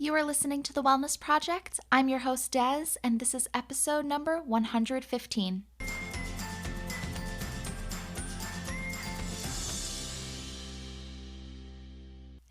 You are listening to The Wellness Project. I'm your host, Des, and this is episode number 115.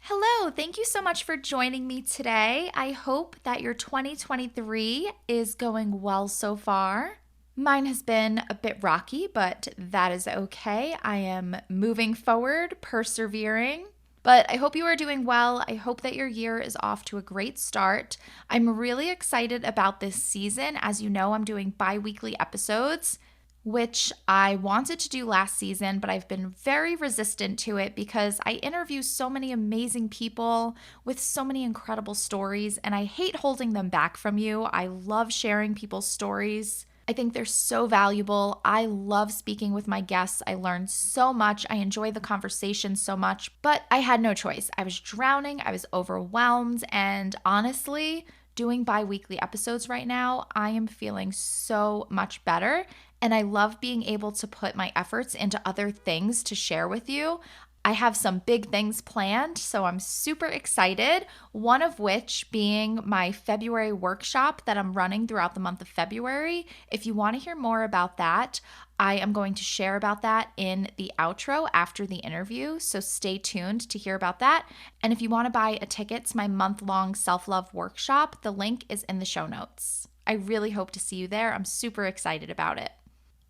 Hello, thank you so much for joining me today. I hope that your 2023 is going well so far. Mine has been a bit rocky, but that is okay. I am moving forward, persevering. But I hope you are doing well. I hope that your year is off to a great start. I'm really excited about this season. As you know, I'm doing bi weekly episodes, which I wanted to do last season, but I've been very resistant to it because I interview so many amazing people with so many incredible stories, and I hate holding them back from you. I love sharing people's stories. I think they're so valuable. I love speaking with my guests. I learn so much. I enjoy the conversation so much, but I had no choice. I was drowning, I was overwhelmed, and honestly, doing bi weekly episodes right now, I am feeling so much better. And I love being able to put my efforts into other things to share with you. I have some big things planned, so I'm super excited. One of which being my February workshop that I'm running throughout the month of February. If you want to hear more about that, I am going to share about that in the outro after the interview, so stay tuned to hear about that. And if you want to buy a ticket to my month-long self-love workshop, the link is in the show notes. I really hope to see you there. I'm super excited about it.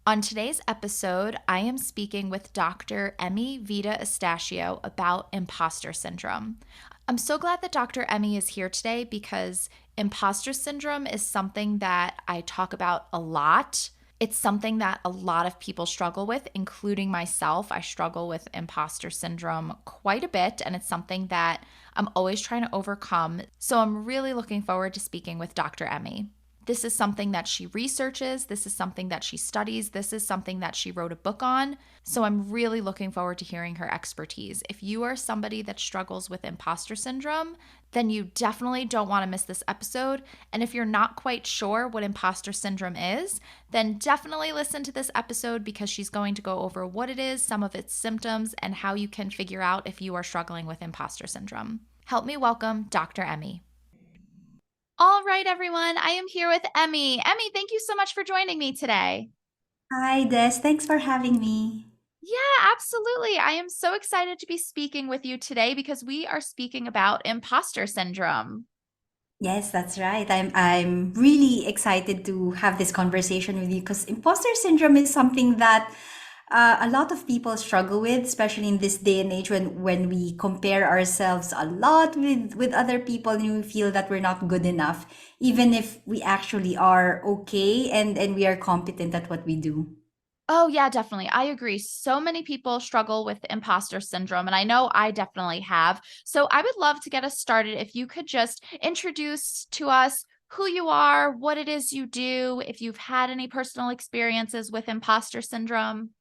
On today's episode, I am speaking with Dr. Emee Vita Estachio about imposter syndrome. I'm so glad that Dr. Emee is here today because imposter syndrome is something that I talk about a lot. It's something that a lot of people struggle with, including myself. I struggle with imposter syndrome quite a bit, and it's something that I'm always trying to overcome. So I'm really looking forward to speaking with Dr. Emee. This is something that she researches. This is something that she studies. This is something that she wrote a book on. So I'm really looking forward to hearing her expertise. If you are somebody that struggles with imposter syndrome, then you definitely don't want to miss this episode. And if you're not quite sure what imposter syndrome is, then definitely listen to this episode because she's going to go over what it is, some of its symptoms, and how you can figure out if you are struggling with imposter syndrome. Help me welcome Dr. Emee. All right, everyone. I am here with Emee. Emee, thank you so much for joining me today. Hi, Des. Thanks for having me. Yeah, absolutely. I am so excited to be speaking with you today because we are speaking about imposter syndrome. Yes, that's right. I'm really excited to have this conversation with you because imposter syndrome is something that a lot of people struggle with, especially in this day and age when we compare ourselves a lot with other people and we feel that we're not good enough, even if we actually are okay and we are competent at what we do. Oh, yeah, definitely. I agree. So many people struggle with imposter syndrome, and I know I definitely have. So I would love to get us started if you could just introduce to us who you are, what it is you do, if you've had any personal experiences with imposter syndrome.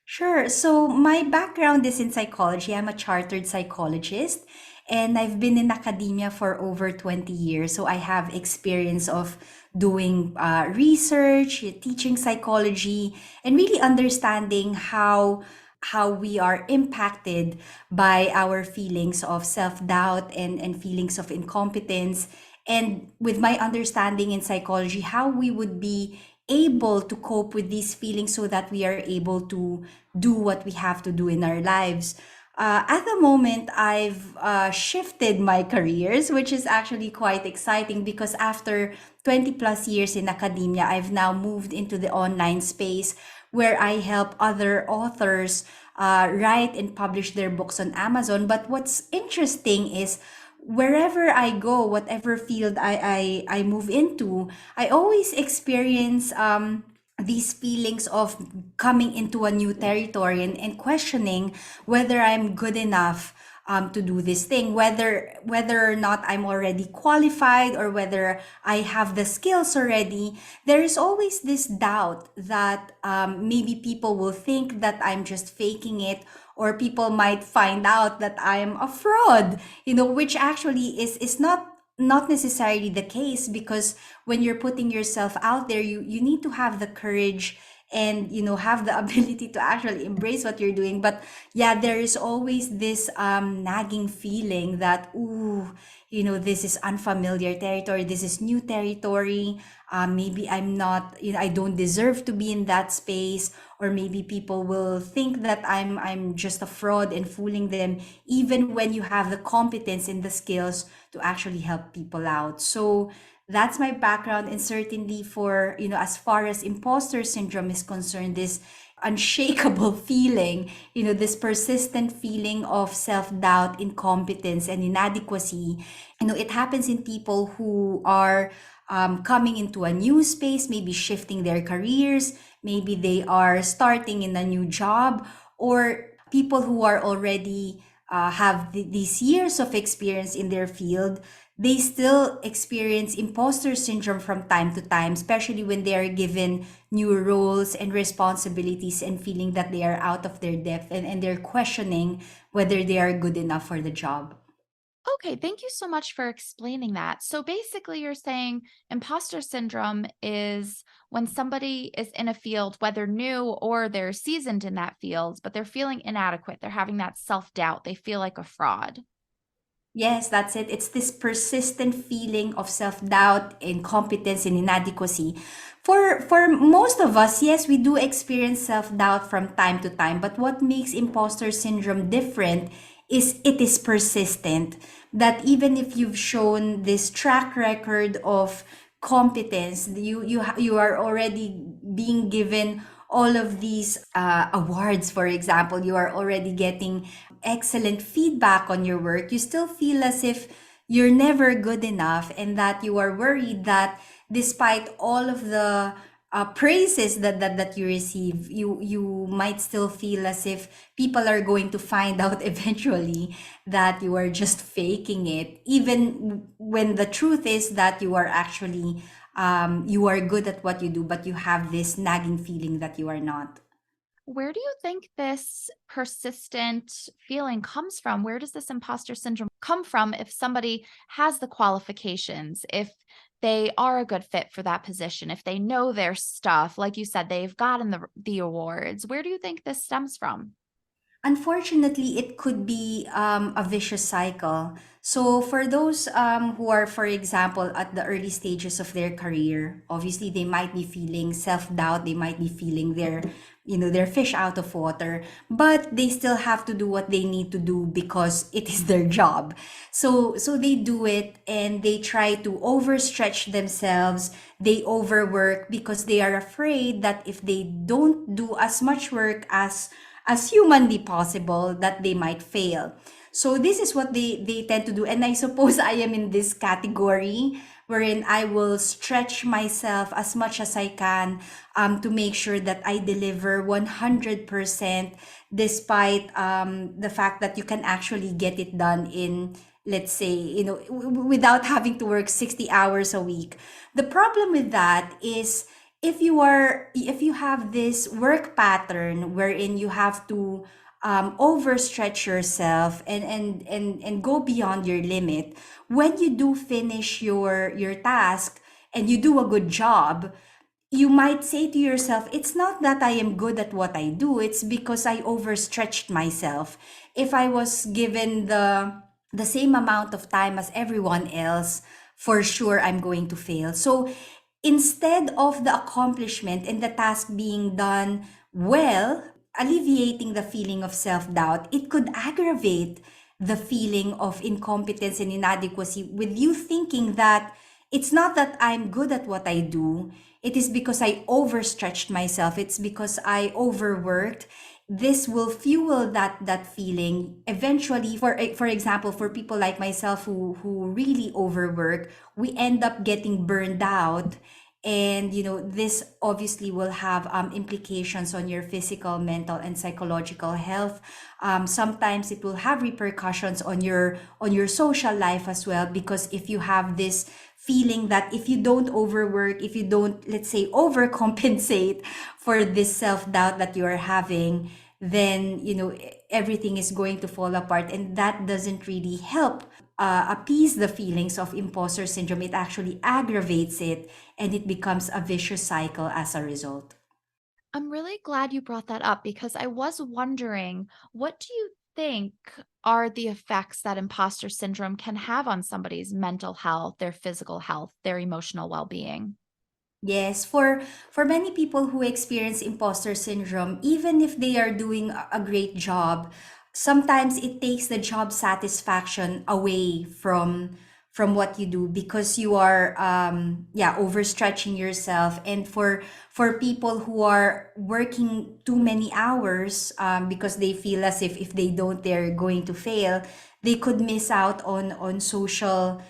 Sure. So my background is in psychology. I'm a chartered psychologist and I've been in academia for over 20 years. So I have experience of doing research, teaching psychology, and really understanding how we are impacted by our feelings of self-doubt and feelings of incompetence. And with my understanding in psychology, how we would be able to cope with these feelings so that we are able to do what we have to do in our lives. At the moment, I've shifted my careers, which is actually quite exciting because after 20 plus years in academia, I've now moved into the online space where I help other authors write and publish their books on Amazon. But what's interesting is wherever I go, whatever field I move into, I always experience these feelings of coming into a new territory and questioning whether I'm good enough to do this thing, whether or not I'm already qualified or whether I have the skills already. There is always this doubt that maybe people will think that I'm just faking it, or people might find out that I'm a fraud, which actually is not necessarily the case, because when you're putting yourself out there, you need to have the courage and have the ability to actually embrace what you're doing. But yeah, there is always this nagging feeling that, ooh, this is unfamiliar territory, this is new territory. Maybe I'm not, I don't deserve to be in that space, or maybe people will think that I'm just a fraud and fooling them, even when you have the competence and the skills to actually help people out. So that's my background. And certainly for, as far as imposter syndrome is concerned, this unshakable feeling, this persistent feeling of self-doubt, incompetence, and inadequacy, it happens in people who are coming into a new space, maybe shifting their careers, maybe they are starting in a new job, or people who are already have these years of experience in their field. They still experience imposter syndrome from time to time, especially when they are given new roles and responsibilities and feeling that they are out of their depth, and they're questioning whether they are good enough for the job. Okay, thank you so much for explaining that. So basically, you're saying imposter syndrome is when somebody is in a field, whether new or they're seasoned in that field, but they're feeling inadequate. They're having that self doubt. They feel like a fraud. Yes, that's it. It's this persistent feeling of self-doubt, incompetence, and inadequacy. For most of us, yes, we do experience self-doubt from time to time, but what makes imposter syndrome different is it is persistent. That even if you've shown this track record of competence, you are already being given all of these awards. For example, you are already getting excellent feedback on your work, you still feel as if you're never good enough, and that you are worried that despite all of the praises that you receive, you might still feel as if people are going to find out eventually that you are just faking it, even when the truth is that you are actually you are good at what you do, but you have this nagging feeling that you are not. Where do you think this persistent feeling comes from? Where does this imposter syndrome come from if somebody has the qualifications, if they are a good fit for that position, if they know their stuff, like you said, they've gotten the awards. Where do you think this stems from? Unfortunately, it could be a vicious cycle. So, for those who are, for example, at the early stages of their career, obviously they might be feeling self-doubt. They might be feeling their fish out of water, but they still have to do what they need to do because it is their job. So they do it, and they try to overstretch themselves. They overwork because they are afraid that if they don't do as much work as humanly possible, that they might fail. So this is what they tend to do. And I suppose I am in this category wherein I will stretch myself as much as I can to make sure that I deliver 100% despite the fact that you can actually get it done in, let's say, without having to work 60 hours a week. The problem with that is if you have this work pattern wherein you have to overstretch yourself and go beyond your limit, when you do finish your task and you do a good job, you might say to yourself, it's not that I am good at what I do, it's because I overstretched myself. If I was given the same amount of time as everyone else, for sure I'm going to fail. So instead of the accomplishment and the task being done well, alleviating the feeling of self-doubt, it could aggravate the feeling of incompetence and inadequacy, with you thinking that it's not that I'm good at what I do. It is because I overstretched myself. It's because I overworked. This will fuel that feeling. Eventually, for example, for people like myself who really overwork, we end up getting burned out. And this obviously will have implications on your physical, mental, and psychological health. Sometimes it will have repercussions on your social life as well, because if you have this feeling that if you don't overwork, if you don't, let's say, overcompensate for this self-doubt that you are having, then everything is going to fall apart, and that doesn't really help appease the feelings of imposter syndrome. It actually aggravates it, and it becomes a vicious cycle as a result. I'm really glad you brought that up because I was wondering, what do you think are the effects that imposter syndrome can have on somebody's mental health, their physical health, their emotional well being? Yes, for many people who experience imposter syndrome, even if they are doing a great job, sometimes it takes the job satisfaction away from what you do because you are overstretching yourself. And for people who are working too many hours because they feel as if they don't, they're going to fail, they could miss out on social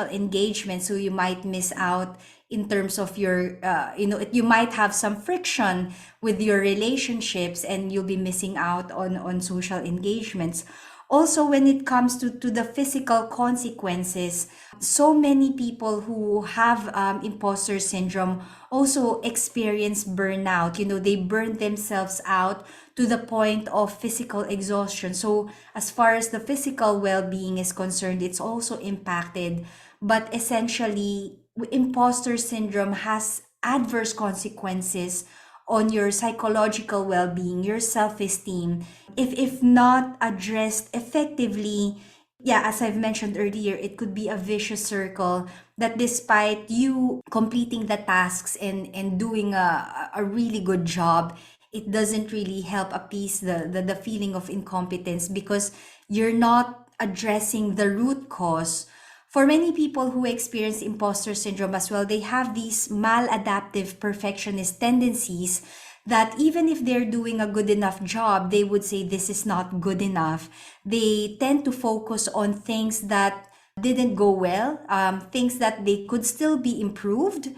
engagement. So you might miss out in terms of your you might have some friction with your relationships, and you'll be missing out on social engagements. Also, when it comes to the physical consequences, so many people who have imposter syndrome also experience burnout. They burn themselves out to the point of physical exhaustion. So as far as the physical well-being is concerned, it's also impacted. But essentially, imposter syndrome has adverse consequences on your psychological well-being, your self-esteem. If not addressed effectively, yeah, as I've mentioned earlier, it could be a vicious circle that despite you completing the tasks and doing a really good job, it doesn't really help appease the feeling of incompetence because you're not addressing the root cause. For many people who experience imposter syndrome as well, they have these maladaptive perfectionist tendencies that even if they're doing a good enough job, they would say this is not good enough. They tend to focus on things that didn't go well, things that they could still be improved,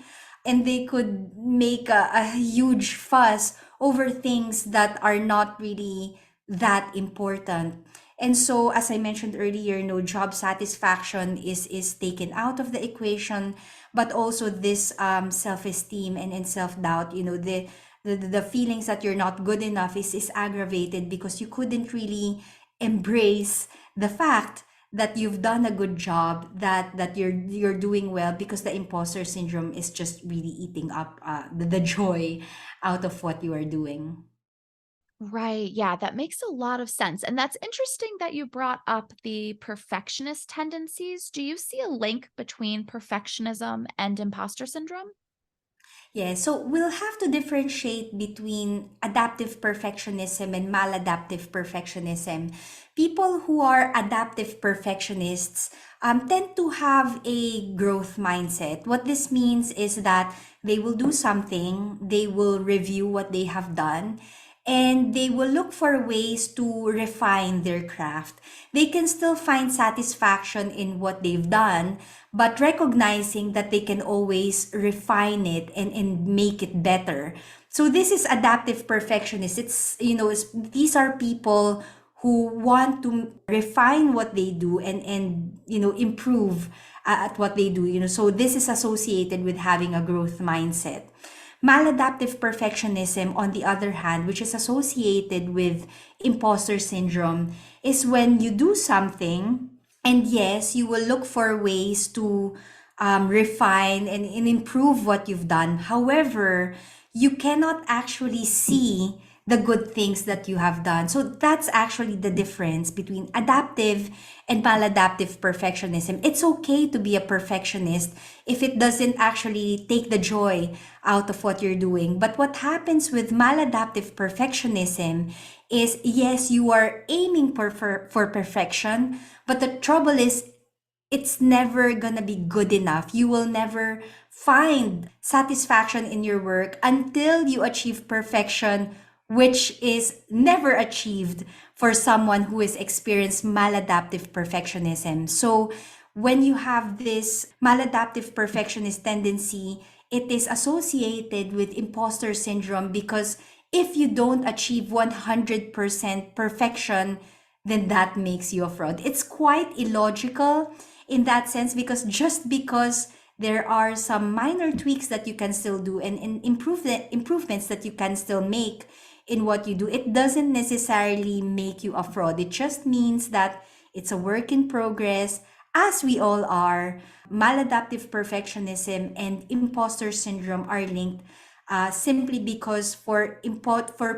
and they could make a huge fuss over things that are not really that important. And so, as I mentioned earlier, no job satisfaction is taken out of the equation, but also this self-esteem and self-doubt. The feelings that you're not good enough is aggravated because you couldn't really embrace the fact that you've done a good job, that you're doing well, because the imposter syndrome is just really eating up the joy out of what you are doing. Right. Yeah, that makes a lot of sense. And that's interesting that you brought up the perfectionist tendencies. Do you see a link between perfectionism and imposter syndrome? Yeah, so we'll have to differentiate between adaptive perfectionism and maladaptive perfectionism. People who are adaptive perfectionists tend to have a growth mindset. What this means is that they will do something, they will review what they have done, and they will look for ways to refine their craft. They can still find satisfaction in what they've done, but recognizing that they can always refine it and make it better. So this is adaptive perfectionist. These are people who want to refine what they do and improve at what they do. So this is associated with having a growth mindset. Maladaptive perfectionism, on the other hand, which is associated with imposter syndrome, is when you do something, and yes, you will look for ways to refine and improve what you've done. However, you cannot actually see the good things that you have done. So that's actually the difference between adaptive and maladaptive perfectionism. It's okay to be a perfectionist if it doesn't actually take the joy out of what you're doing. But what happens with maladaptive perfectionism is, yes, you are aiming for perfection, but the trouble is it's never gonna be good enough. You will never find satisfaction in your work until you achieve perfection, which is never achieved for someone who has experienced maladaptive perfectionism. So when you have this maladaptive perfectionist tendency, it is associated with imposter syndrome because if you don't achieve 100% perfection, then that makes you a fraud. It's quite illogical in that sense because just because there are some minor tweaks that you can still do and improvements that you can still make in what you do, it doesn't necessarily make you a fraud. It just means that it's a work in progress, as we all are. Maladaptive perfectionism and imposter syndrome are linked simply because for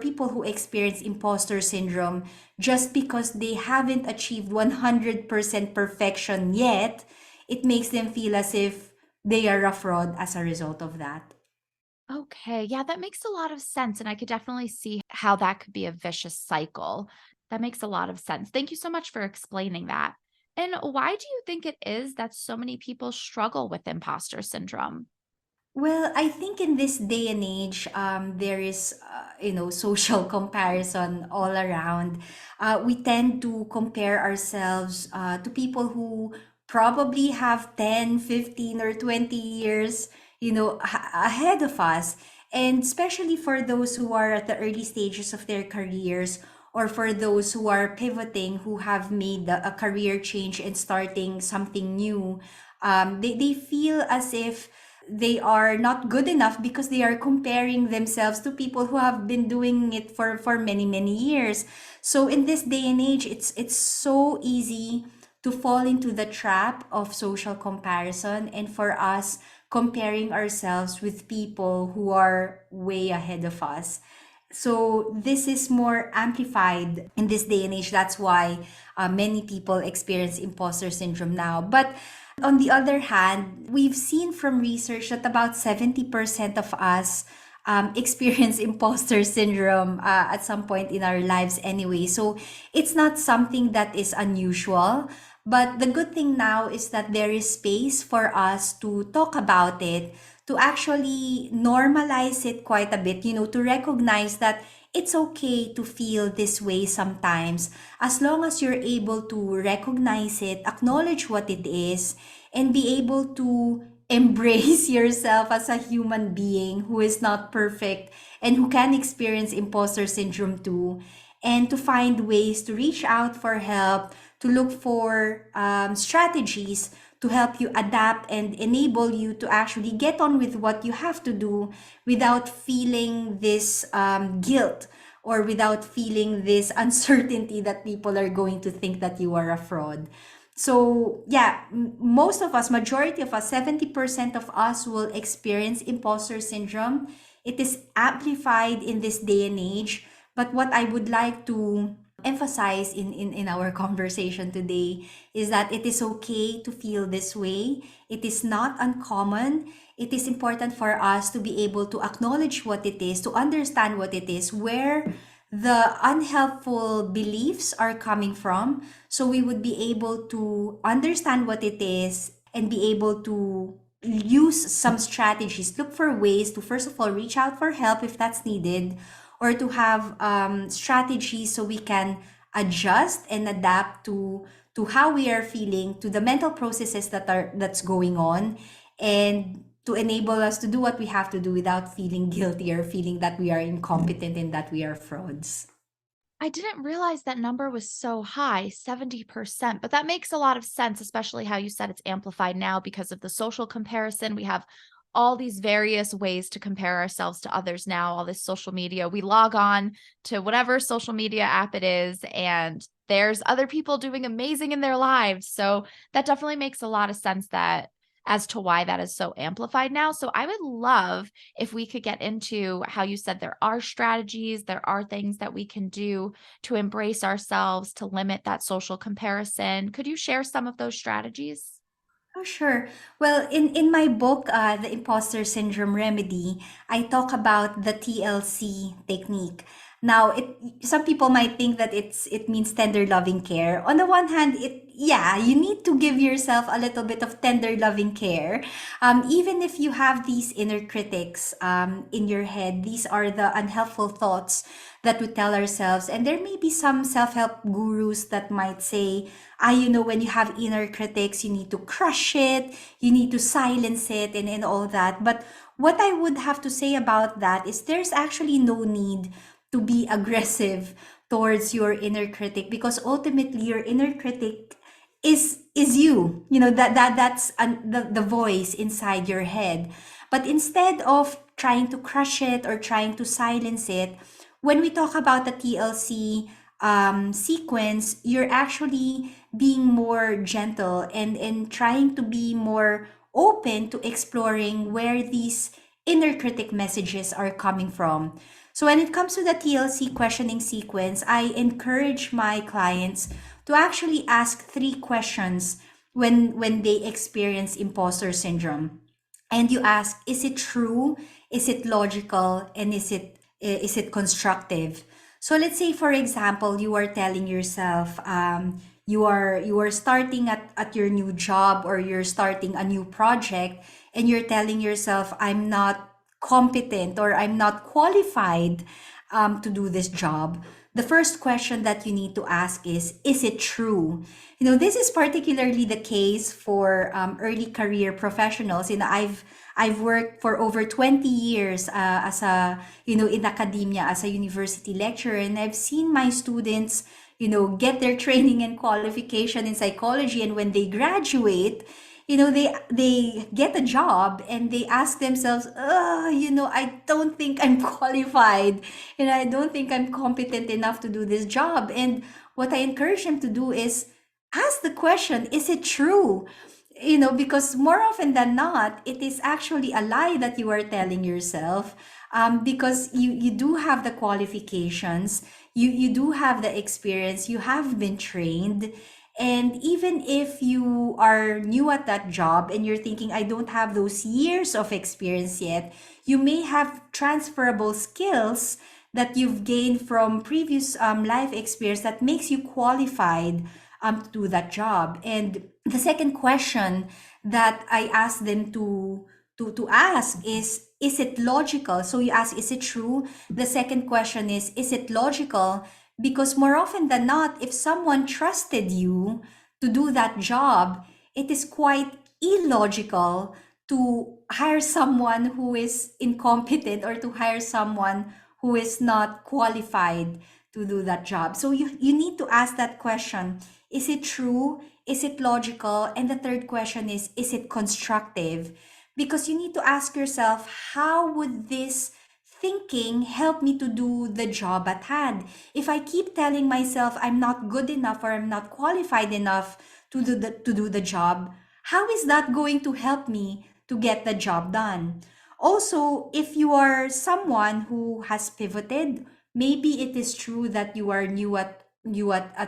people who experience imposter syndrome, just because they haven't achieved 100% perfection yet, it makes them feel as if they are a fraud as a result of that. Okay, yeah, that makes a lot of sense, and I could definitely see how that could be a vicious cycle. That makes a lot of sense. Thank you so much for explaining that. And why do you think it is that so many people struggle with imposter syndrome? Well, I think in this day and age, there is, social comparison all around. We tend to compare ourselves to people who probably have 10, 15, or 20 years, ahead of us. And especially for those who are at the early stages of their careers, or for those who are pivoting, who have made a career change and starting something new, they feel as if they are not good enough because they are comparing themselves to people who have been doing it for many many years. So in this day and age, it's so easy to fall into the trap of social comparison, and for us comparing ourselves with people who are way ahead of us. So this is more amplified in this day and age. That's why many people experience imposter syndrome now. But on the other hand, we've seen from research that about 70% of us experience imposter syndrome at some point in our lives anyway. So it's not something that is unusual. But the good thing now is that there is space for us to talk about it, to actually normalize it quite a bit, to recognize that it's okay to feel this way sometimes, as long as you're able to recognize it, acknowledge what it is, and be able to embrace yourself as a human being who is not perfect and who can experience imposter syndrome too, and to find ways to reach out for help, to look for strategies to help you adapt and enable you to actually get on with what you have to do without feeling this guilt, or without feeling this uncertainty that people are going to think that you are a fraud. So, yeah, most of us, majority of us, 70% of us will experience imposter syndrome. It is amplified in this day and age. But what I would like to emphasize in our conversation today is that it is okay to feel this way. It is not uncommon. It is important for us to be able to acknowledge what it is, to understand what it is, where the unhelpful beliefs are coming from. So we would be able to understand what it is and be able to use some strategies, look for ways to, first of all, reach out for help if that's needed, or to have strategies so we can adjust and adapt to how we are feeling, to the mental processes that's going on, and to enable us to do what we have to do without feeling guilty or feeling that we are incompetent and that we are frauds. I didn't realize that number was so high, 70%, but that makes a lot of sense, especially how you said it's amplified now because of the social comparison. We have all these various ways to compare ourselves to others now, all this social media. We log on to whatever social media app it is, and there's other people doing amazing in their lives. So that definitely makes a lot of sense that as to why that is so amplified now. So I would love if we could get into how you said there are strategies, there are things that we can do to embrace ourselves, to limit that social comparison. Could you share some of those strategies? Oh, sure. Well, in my book, The Imposter Syndrome Remedy, I talk about the TLC technique. Now, some people might think that it means tender loving care. On the one hand, you need to give yourself a little bit of tender loving care. Even if you have these inner critics in your head, these are the unhelpful thoughts that we tell ourselves. And there may be some self-help gurus that might say, when you have inner critics, you need to crush it, you need to silence it, and all that. But what I would have to say about that is there's actually no need to be aggressive towards your inner critic, because ultimately your inner critic is you. That's the voice inside your head. But instead of trying to crush it or trying to silence it, when we talk about the TLC sequence, you're actually being more gentle and trying to be more open to exploring where these inner critic messages are coming from. So when it comes to the TLC questioning sequence, I encourage my clients to actually ask three questions when they experience imposter syndrome. And you ask, is it true? Is it logical? And is it constructive? So let's say, for example, you are telling yourself, you are starting at your new job, or you're starting a new project, and you're telling yourself, I'm not competent, or I'm not qualified to do this job. The first question that you need to ask is it true? This is particularly the case for early career professionals. I've worked for over 20 years as a, in academia as a university lecturer, and I've seen my students, get their training and qualification in psychology. And when they graduate, they get a job and they ask themselves, I don't think I'm qualified. I don't think I'm competent enough to do this job. And what I encourage them to do is ask the question, is it true? Because more often than not, it is actually a lie that you are telling yourself, because you do have the qualifications, you do have the experience, you have been trained. And even if you are new at that job and you're thinking, I don't have those years of experience yet, you may have transferable skills that you've gained from previous life experience that makes you qualified to do that job. And the second question that I ask them to ask is it logical? So you ask, is it true? The second question is it logical? Because more often than not, if someone trusted you to do that job, it is quite illogical to hire someone who is incompetent, or to hire someone who is not qualified to do that job. So you need to ask that question. Is it true? Is it logical? And the third question is it constructive? Because you need to ask yourself, how would this thinking help me to do the job at hand? If I keep telling myself I'm not good enough, or I'm not qualified enough to do the job, how is that going to help me to get the job done? Also, if you are someone who has pivoted, maybe it is true that you are new at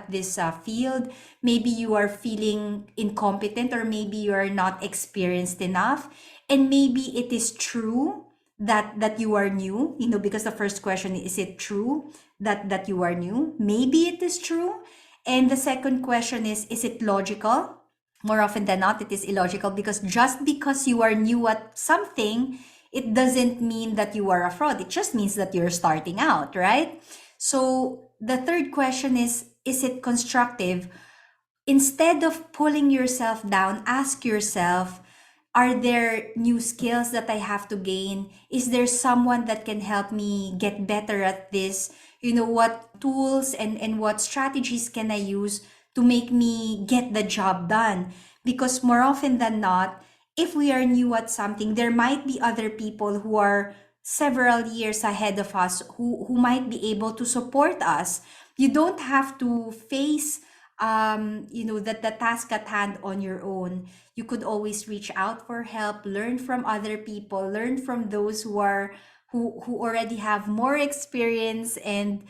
this field. Maybe you are feeling incompetent, or maybe you are not experienced enough. And maybe it is true that you are new, because the first question is it true that you are new? Maybe it is true. And the second question is it logical? More often than not, it is illogical, because just because you are new at something, it doesn't mean that you are a fraud. It just means that you're starting out, right? So the third question is it constructive? Instead of pulling yourself down, ask yourself, are there new skills that I have to gain? Is there someone that can help me get better at this? What tools and what strategies can I use to make me get the job done? Because more often than not, if we are new at something, there might be other people who are several years ahead of us, who might be able to support us. You don't have to face that the task at hand on your own. You could always reach out for help, learn from other people, learn from those who already have more experience, and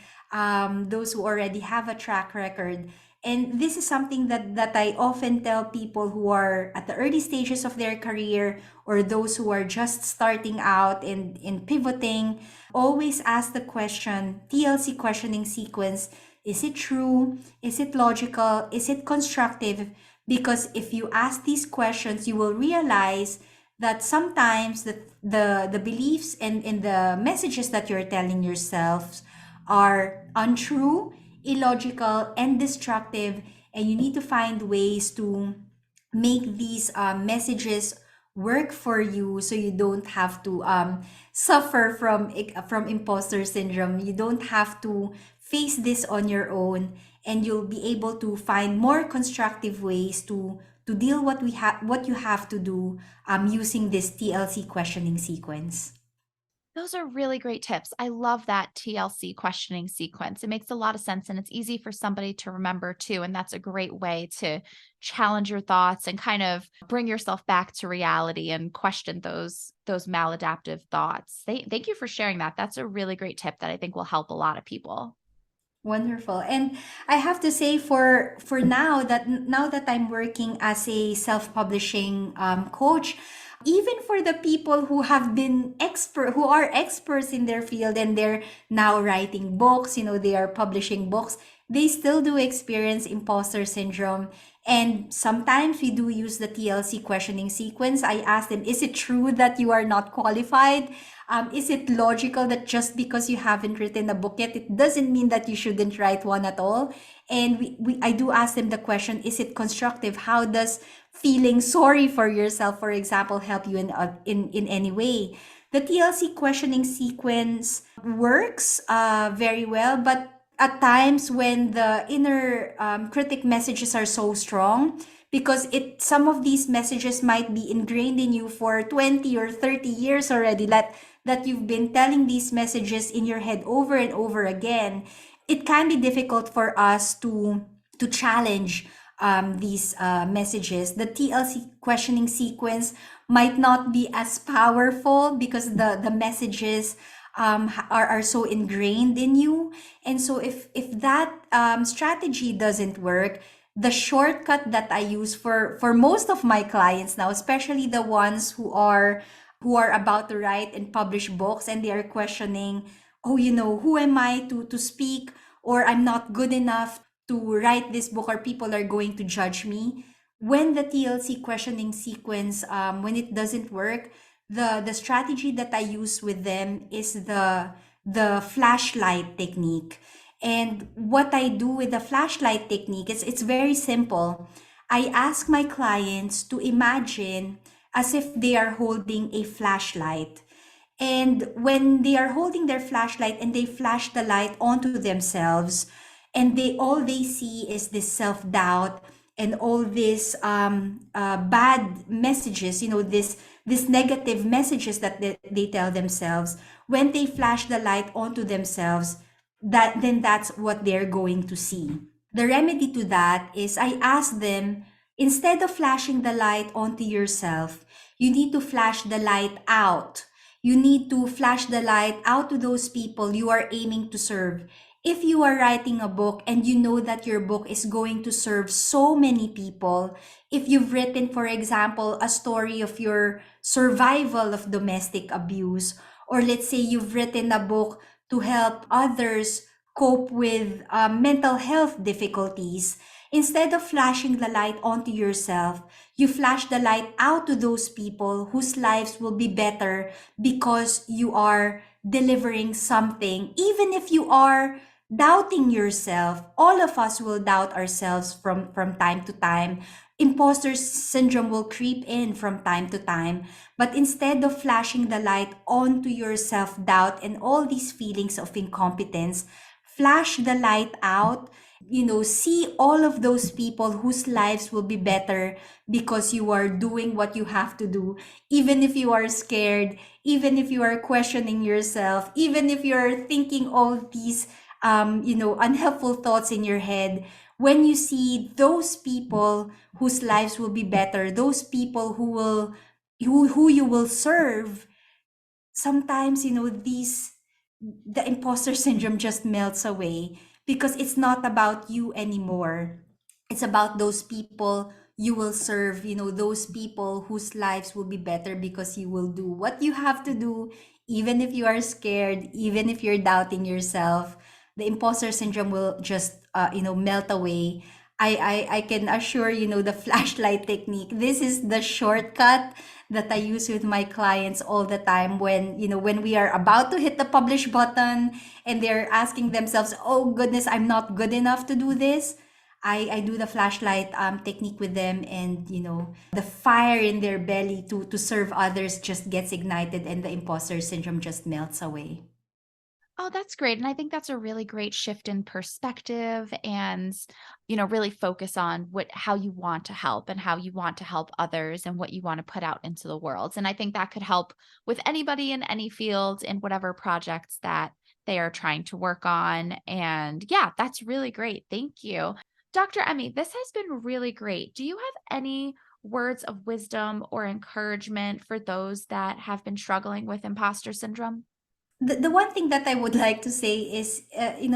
those who already have a track record. And this is something that I often tell people who are at the early stages of their career, or those who are just starting out and in pivoting. Always ask the question, TLC questioning sequence: is it true? Is it logical? Is it constructive? Because if you ask these questions, you will realize that sometimes the beliefs and the messages that you're telling yourselves are untrue, illogical, and destructive. And you need to find ways to make these messages work for you, so you don't have to suffer from imposter syndrome. You don't have to face this on your own, and you'll be able to find more constructive ways to deal what you have to do using this TLC questioning sequence. Those are really great tips. I love that TLC questioning sequence. It makes a lot of sense and it's easy for somebody to remember too. And that's a great way to challenge your thoughts and kind of bring yourself back to reality and question those maladaptive thoughts. Thank you for sharing that. That's a really great tip that I think will help a lot of people. Wonderful. And I have to say, for now that I'm working as a self-publishing coach, even for the people who have been who are experts in their field and they're now writing books, they are publishing books, they still do experience imposter syndrome. And sometimes we do use the TLC questioning sequence. I ask them, is it true that you are not qualified? Is it logical that just because you haven't written a book yet, it doesn't mean that you shouldn't write one at all? And I do ask them the question, is it constructive? How does feeling sorry for yourself, for example, help you in any way? The TLC questioning sequence works very well, but at times when the inner critic messages are so strong, because some of these messages might be ingrained in you for 20 or 30 years already, that you've been telling these messages in your head over and over again. It can be difficult for us to challenge these messages. The TLC questioning sequence might not be as powerful because the messages are so ingrained in you. And so if that strategy doesn't work, the shortcut that I use for most of my clients now, especially the ones who are about to write and publish books, and they are questioning, oh, who am I to speak, or I'm not good enough to write this book, or people are going to judge me. When the TLC questioning sequence, when it doesn't work, the strategy that I use with them is the flashlight technique. And what I do with the flashlight technique is it's very simple. I ask my clients to imagine as if they are holding a flashlight. And when they are holding their flashlight and they flash the light onto themselves, and they see is this self-doubt and all these bad messages, this negative messages that they tell themselves. When they flash the light onto themselves, that's what they're going to see. The remedy to that is I ask them, instead of flashing the light onto yourself, you need to flash the light out. You need to flash the light out to those people you are aiming to serve. If you are writing a book and you know that your book is going to serve so many people, if you've written, for example, a story of your survival of domestic abuse, or let's say you've written a book to help others cope with mental health difficulties, instead of flashing the light onto yourself, you flash the light out to those people whose lives will be better because you are delivering something. Even if you are doubting yourself, all of us will doubt ourselves from time to time. Imposter syndrome will creep in from time to time. But instead of flashing the light onto your self doubt and all these feelings of incompetence, flash the light out. See all of those people whose lives will be better because you are doing what you have to do, even if you are scared, even if you are questioning yourself, even if you're thinking all these unhelpful thoughts in your head. When you see those people whose lives will be better, those people who you will serve, sometimes the imposter syndrome just melts away, because it's not about you anymore. It's about those people you will serve, those people whose lives will be better because you will do what you have to do, even if you are scared, even if you're doubting yourself. The imposter syndrome will just melt away. I can assure the flashlight technique. This is the shortcut that I use with my clients all the time when we are about to hit the publish button and they're asking themselves, "Oh goodness, I'm not good enough to do this." I do the flashlight technique with them, and the fire in their belly to serve others just gets ignited, and the imposter syndrome just melts away. Oh, that's great. And I think that's a really great shift in perspective and, you know, really focus on how you want to help and how you want to help others and what you want to put out into the world. And I think that could help with anybody in any field in whatever projects that they are trying to work on. And yeah, that's really great. Thank you. Dr. Emmy, this has been really great. Do you have any words of wisdom or encouragement for those that have been struggling with imposter syndrome? The one thing that I would like to say is,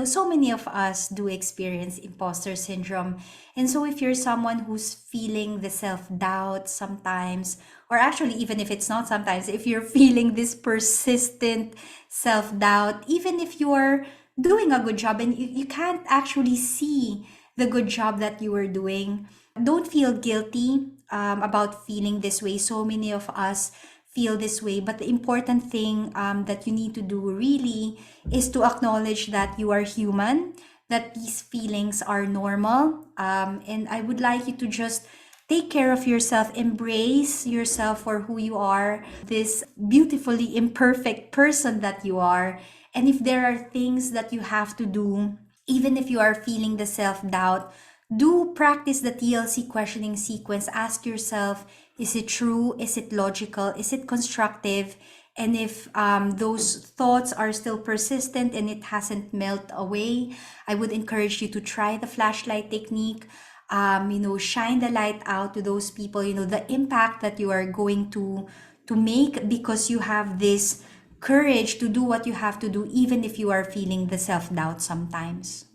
so many of us do experience imposter syndrome. And so if you're someone who's feeling the self doubt sometimes, or actually, even if it's not sometimes, if you're feeling this persistent self doubt, even if you're doing a good job and you can't actually see the good job that you are doing, don't feel guilty about feeling this way. So many of us feel this way, but the important thing that you need to do really is to acknowledge that you are human, that these feelings are normal, and I would like you to just take care of yourself, embrace yourself for who you are, this beautifully imperfect person that you are. And if there are things that you have to do, even if you are feeling the self doubt, do practice the TLC questioning sequence. Ask yourself, is it true? Is it logical? Is it constructive? And if those thoughts are still persistent and it hasn't melted away, I would encourage you to try the flashlight technique. Shine the light out to those people, the impact that you are going to make, because you have this courage to do what you have to do, even if you are feeling the self-doubt sometimes.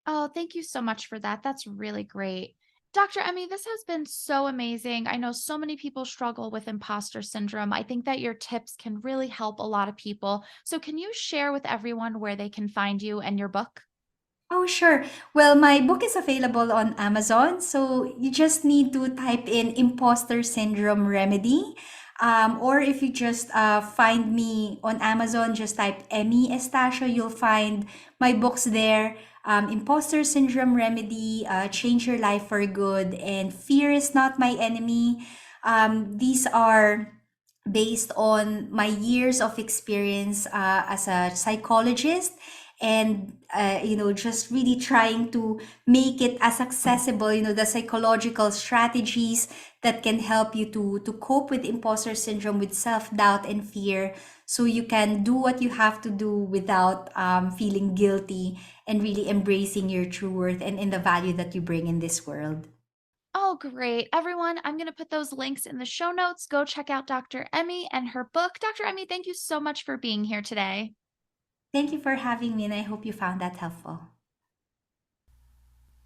Oh, thank you so much for that. That's really great. Dr. Emmy, this has been so amazing. I know so many people struggle with imposter syndrome. I think that your tips can really help a lot of people. So, can you share with everyone where they can find you and your book? Oh, sure. Well, my book is available on Amazon. So you just need to type in Imposter Syndrome Remedy. Or if you just find me on Amazon, just type Emmy Estacio, you'll find my books there. Imposter Syndrome Remedy, Change Your Life for Good, and Fear is Not My Enemy. These are based on my years of experience as a psychologist, and just really trying to make it as accessible, the psychological strategies that can help you to cope with imposter syndrome, with self-doubt and fear, so you can do what you have to do without feeling guilty, and really embracing your true worth and in the value that you bring in this world. Oh, great. Everyone, I'm going to put those links in the show notes. Go check out Dr. Emmy and her book. Dr. Emmy, thank you so much for being here today. Thank you for having me, and I hope you found that helpful.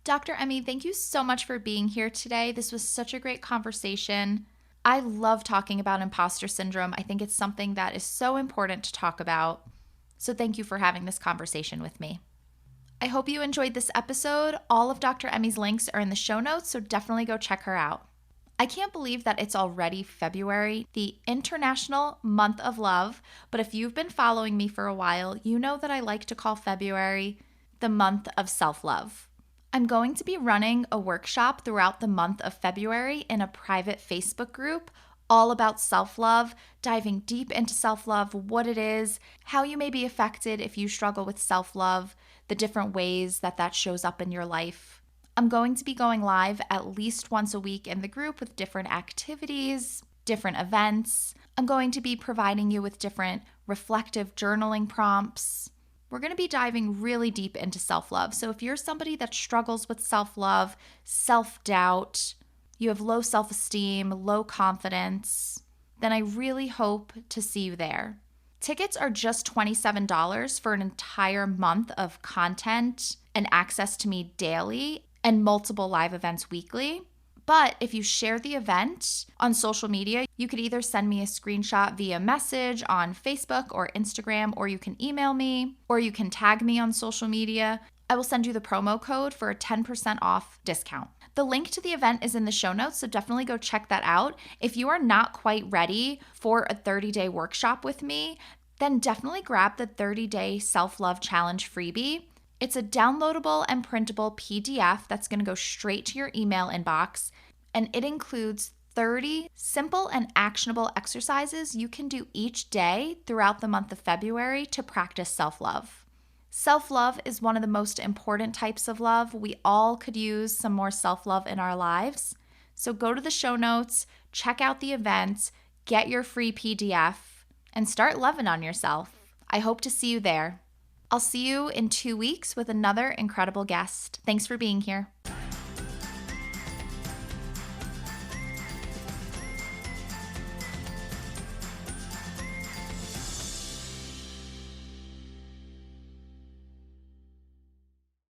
Dr. Emmy, thank you so much for being here today. This was such a great conversation. I love talking about imposter syndrome. I think it's something that is so important to talk about. So, thank you for having this conversation with me. I hope you enjoyed this episode. All of Dr. Emmy's links are in the show notes, so definitely go check her out. I can't believe that it's already February, the International Month of Love, but if you've been following me for a while, you know that I like to call February the month of self love. I'm going to be running a workshop throughout the month of February in a private Facebook group all about self love, diving deep into self love, what it is, how you may be affected if you struggle with self love, the different ways that that shows up in your life. I'm going to be going live at least once a week in the group with different activities, different events. I'm going to be providing you with different reflective journaling prompts. We're going to be diving really deep into self love. So if you're somebody that struggles with self love, self doubt, you have low self esteem, low confidence, then I really hope to see you there. Tickets are just $27 for an entire month of content and access to me daily and multiple live events weekly. But if you share the event on social media, you could either send me a screenshot via message on Facebook or Instagram, or you can email me, or you can tag me on social media. I will send you the promo code for a 10% off discount. The link to the event is in the show notes, so definitely go check that out. If you are not quite ready for a 30-day workshop with me, then definitely grab the 30-day self-love challenge freebie. It's a downloadable and printable PDF that's going to go straight to your email inbox, and it includes 30 simple and actionable exercises you can do each day throughout the month of February to practice self-love. Self-love is one of the most important types of love. We all could use some more self-love in our lives. So go to the show notes, check out the event, get your free PDF, and start loving on yourself. I hope to see you there. I'll see you in 2 weeks with another incredible guest. Thanks for being here.